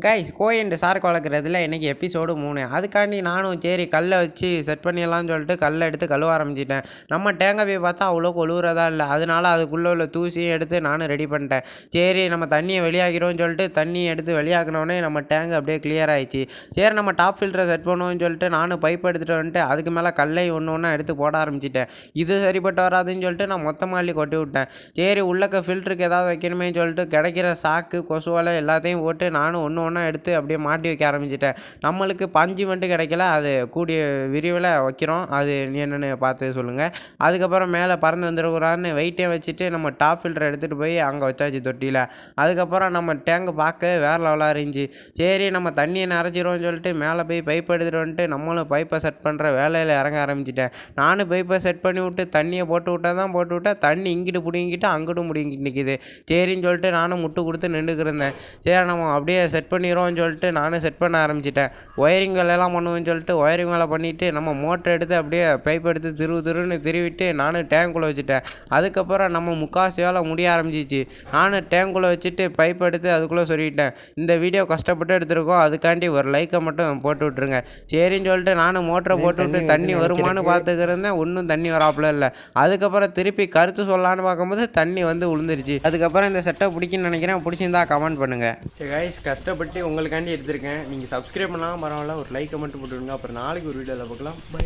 Guys கோயண்டு சார்க்கு வளர்க்குறதுல இன்றைக்கி episode 3. அதுக்காண்டி நானும் சரி கல்லை வச்சு செட் பண்ணிடலாம்னு சொல்லிட்டு கல்லை எடுத்து கழுவ ஆரம்பிச்சிட்டேன். நம்ம தேங்காய் போய் பார்த்தா அவ்வளோ கொழுவுறதா இல்லை. அதனால அதுக்குள்ளே உள்ள தூசியும் எடுத்து நானும் ரெடி பண்ணிட்டேன். சரி நம்ம தண்ணியை வெளியாகிறோம்னு சொல்லிட்டு தண்ணியை எடுத்து வெளியாகினோடனே நம்ம டேங்க் அப்படியே கிளியர் ஆகிடுச்சு. சரி நம்ம டாப் ஃபில்டரை செட் பண்ணுவோம்னு சொல்லிட்டு நானும் பைப் எடுத்துகிட்டு வந்துட்டு அதுக்கு மேலே கல்லை ஒன்று ஒன்றா எடுத்து போட ஆரம்பிச்சிட்டேன். இது சரிப்பட்டு வராதுன்னு சொல்லிட்டு நான் மொத்தமாக அள்ளி கொட்டி விட்டேன். சரி உள்ளக்க ஃபில்டருக்கு ஏதாவது வைக்கணுமே சொல்லிட்டு கிடைக்கிற சாக்கு கொசுவலை எல்லாத்தையும் போட்டு நானும் ஒன்று ஒன்றா எடுத்து அப்படியே மாட்டி வைக்க ஆரம்பிச்சிட்டேன். நம்மளுக்கு பஞ்சு மட்டும் கிடைக்கல, அது கூடிய விரிவில் வைக்கிறோம். அது என்னென்னு பார்த்து சொல்லுங்கள். அதுக்கப்புறம் மேலே பறந்து வந்துருக்குறான்னு வெயிட்டே வச்சுட்டு நம்ம டாப் ஃபில்டர் எடுத்துகிட்டு போய் அங்கே வச்சாச்சு தொட்டியில். அதுக்கப்புறம் நம்ம டேங்க் பார்க்க வேறு லெவலாக இருந்துச்சு. சரி நம்ம தண்ணியை நிறச்சிடுவோம்னு சொல்லிட்டு மேலே போய் பைப் எடுத்துகிட்டு வந்துட்டு நம்மளும் பைப்பை செட் பண்ணுற வேலையில் இறங்க ஆரம்பிச்சிட்டேன். நானும் பைப்பை செட் பண்ணி விட்டு தண்ணியை போட்டு விட்டேன். தண்ணி இங்கிட்டு பிடிங்கிட்டு அங்கிட்டும் பிடிங்கிட்டு நிற்கிது. சரின்னு சொல்லிட்டு நானும் முட்டு கொடுத்து நின்றுக்கிருந்தேன். சரி நம்ம அப்படியே செட் பண்ணிடுவோம்னு சொல்லிட்டு நானும் செட் பண்ண ஆரம்பிச்சிட்டேன். ஒயரிங் வேலையெல்லாம் பண்ணுவேன்னு சொல்லிட்டு ஒயரிங் வேலை பண்ணிவிட்டு நம்ம மோட்டர் எடுத்து அப்படியே பைப் எடுத்து திருன்னு திருவிட்டு நானும் டேங்குள்ளே வச்சுட்டேன். அதுக்கப்புறம் நம்ம முக்கால்வாசி வேலை முடிய ஆரம்பிச்சிச்சு. நானும் டேங்குள்ளே வச்சுட்டு பைப் எடுத்து அதுக்குள்ளே சொல்லிட்டேன். இந்த வீடியோ கஷ்டப்பட்டு எடுத்துருக்கோம், அதுக்காண்டி ஒரு லைக்கை மட்டும் போட்டு விட்ருங்க. சரின்னு சொல்லிட்டு நானும் மோட்டரை போட்டு விட்டு தண்ணி வருமானு பார்த்துக்கிறேன். ஒன்றும் தண்ணி வராப்புல இல்லை. அதுக்கப்புறம் திருப்பி கருத்து சொல்லலான்னு பார்க்கும்போது தண்ணி வந்து விழுந்துருச்சு. அதுக்கப்புறம் இந்த செட்டை பிடிக்குன்னு நினைக்கிறேன். பிடிச்சிருந்தா கமெண்ட் பண்ணுங்கள். சரி கைஸ், கஷ்டப்பட்டு உங்களுக்காண்டி எடுத்திருக்கேன். நீங்கள் சப்ஸ்கிரைப் பண்ணாமல் பரவாயில்ல, ஒரு லைக்கை மட்டும் போட்டுவிடுங்க. அப்புறம் நாளைக்கு ஒரு வீடியோவில் பார்க்கலாம். பை.